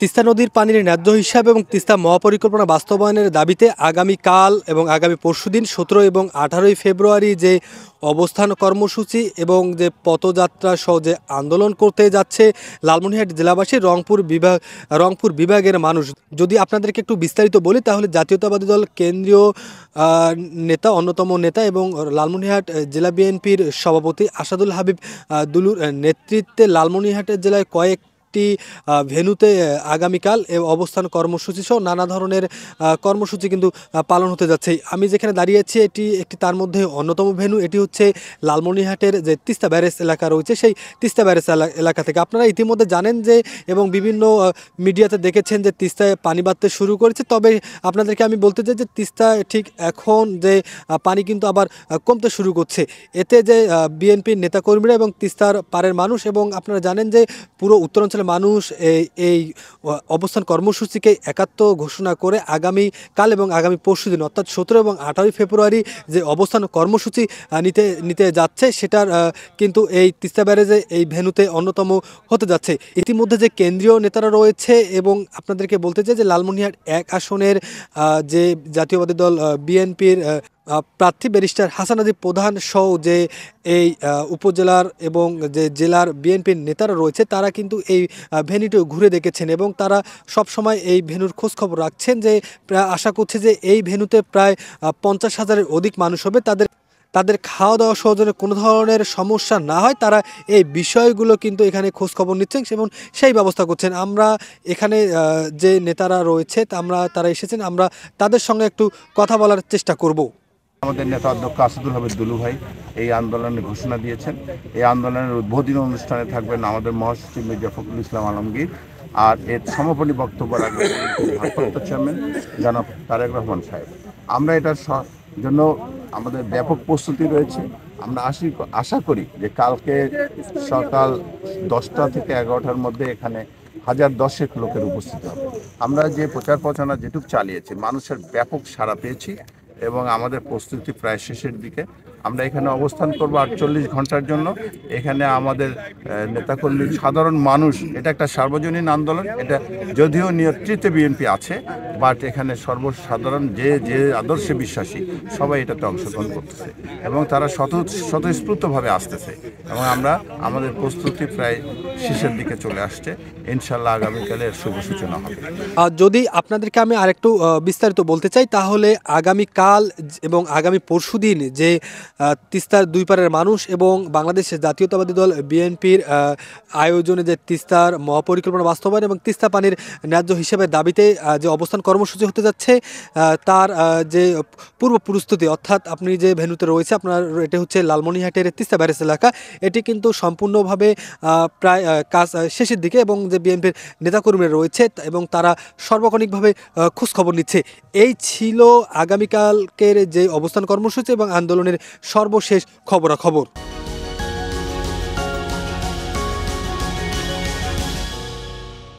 তিস্তা নদীর পানির ন্যায্য হিসাব এবং তিস্তা মহাপরিকল্পনা বাস্তবায়নের দাবিতে আগামীকাল এবং আগামী পরশুদিন ১৭ এবং ১৮ ফেব্রুয়ারি যে অবস্থান কর্মসূচি এবং যে পথযাত্রা সহ যে আন্দোলন করতে যাচ্ছে লালমনিরহাট জেলাবাসী রংপুর বিভাগের মানুষ। যদি আপনাদেরকে একটু বিস্তারিত বলি তাহলে জাতীয়তাবাদী দল কেন্দ্রীয় নেতা, অন্যতম নেতা এবং লালমনিরহাট জেলা বিএনপির সভাপতি আসাদুল হাবিব দুলুর নেতৃত্বে লালমনিরহাট জেলায় ভেন্যুতে আগামীকাল অবস্থান কর্মসূচি সহ নানা ধরনের কর্মসূচি কিন্তু পালন হতে যাচ্ছে। আমি যেখানে দাঁড়িয়েছি এটি একটি তার মধ্যে অন্যতম ভেন্যু। এটি হচ্ছে লালমনিরহাটের যে তিস্তা ব্যারেজ এলাকা রয়েছে, সেই তিস্তা ব্যারেজ এলাকা থেকে আপনারা ইতিমধ্যে জানেন যে এবং বিভিন্ন মিডিয়াতে দেখেছেন যে তিস্তায় পানি বাড়তে শুরু করেছে। তবে আপনাদেরকে আমি বলতে চাই যে তিস্তা ঠিক এখন যে পানি কিন্তু আবার কমতে শুরু করছে। এতে যে বিএনপির নেতাকর্মীরা এবং তিস্তার পাড়ের মানুষ এবং আপনারা জানেন যে পুরো উত্তরাঞ্চলের মানুষ এই অবস্থান কর্মসূচিকে একাত্ম ঘোষণা করে আগামীকাল এবং আগামী পরশুদিন অর্থাৎ ১৭ এবং ১৮ ফেব্রুয়ারি যে অবস্থান কর্মসূচি নিতে যাচ্ছে সেটার কিন্তু এই তিস্তা ব্যারেজে এই ভেন্যুতে অন্যতম হতে যাচ্ছে। ইতিমধ্যে যে কেন্দ্রীয় নেতারা রয়েছে এবং আপনাদেরকে বলতে চাই যে লালমনিরহাট ১ আসনের যে জাতীয়বাদী দল বিএনপির প্রার্থী ব্যারিস্টার হাসান আলী প্রধান সহ যে এই উপজেলার এবং যে জেলার বিএনপির নেতারা রয়েছে তারা কিন্তু এই ভেন্যুটি ঘুরে দেখেছেন এবং তারা সবসময় এই ভেন্যুর খোঁজখবর রাখছেন। যে আশা করছে যে এই ভেন্যুতে প্রায় ৫০,০০০-এর অধিক মানুষ হবে, তাদের খাওয়া দাওয়া সহ যেন কোনো ধরনের সমস্যা না হয় তারা এই বিষয়গুলো কিন্তু এখানে খোঁজখবর নিচ্ছেন এবং সেই ব্যবস্থা করছেন। আমরা এখানে যে নেতারা রয়েছে তারা এসেছেন, আমরা তাদের সঙ্গে একটু কথা বলার চেষ্টা করব। আমাদের নেতা অধ্যক্ষ আসাদুল হাবিব দুলু ভাই এই আন্দোলনের ঘোষণা দিয়েছেন। এই আন্দোলনের উদ্বোধনী অনুষ্ঠানে থাকবেন আমাদের মহাসচিব মির্জা ফখরুল ইসলাম আলমগীর, আর এর সমাপনী বক্তব্য রাখবেন ভারপ্রাপ্ত চেয়ারম্যান জনাব তারেক রহমান সাহেব। আমরা এটার জন্য আমাদের ব্যাপক প্রস্তুতি রয়েছে। আমরা আশা করি যে কালকে সকাল 10টা থেকে 11টার মধ্যে এখানে 1010 লোকের উপস্থিতি হবে। আমরা যে প্রচার প্রচারণা যেটুকু চালিয়েছি মানুষের ব্যাপক সাড়া পেয়েছি এবং আমাদের প্রস্তুতি প্রায় শেষের দিকে। আমরা এখানে অবস্থান করব 48 ঘন্টার জন্য। এখানে আমাদের নেতাকর্মী, সাধারণ মানুষ, এটা একটা সার্বজনীন আন্দোলন। এটা যদিও নেতৃত্বে বিএনপি আছে, বাট এখানে সর্বসাধারণ যে আদর্শে বিশ্বাসী সবাই এটাতে অংশগ্রহণ করতেছে এবং তারা স্বতঃস্ফূর্তভাবে আসতেছে এবং আমরা আমাদের প্রস্তুতি প্রায় শেষের দিকে চলে আসছে। ইনশাল্লাহ আগামীকালে এর শুভ সূচনা হবে। যদি আপনাদেরকে আমি আরেকটু বিস্তারিত বলতে চাই তাহলে আগামীকাল এবং আগামী পরশুদিন যে তিস্তার দুই পাড়ের মানুষ এবং বাংলাদেশের জাতীয়তাবাদী দল বিএনপির আয়োজনে যে তিস্তার মহাপরিকল্পনা বাস্তবায়ন এবং তিস্তা পানির ন্যায্য হিসেবে দাবিতে যে অবস্থান কর্মসূচি হতে যাচ্ছে তার যে পূর্ব প্রস্তুতি, অর্থাৎ আপনি যে ভেন্যুতে রয়েছে আপনার এটা হচ্ছে লালমনিরহাটের তিস্তা ব্যারেজ এলাকা। এটি কিন্তু সম্পূর্ণভাবে প্রায় কাজ শেষের দিকে এবং যে বিএনপির নেতাকর্মীরা রয়েছে এবং তারা সার্বক্ষণিকভাবে খোঁজখবর নিচ্ছে। এই ছিল আগামীকালকের যে অবস্থান কর্মসূচি এবং আন্দোলনের সর্বশেষ খবরাখবর।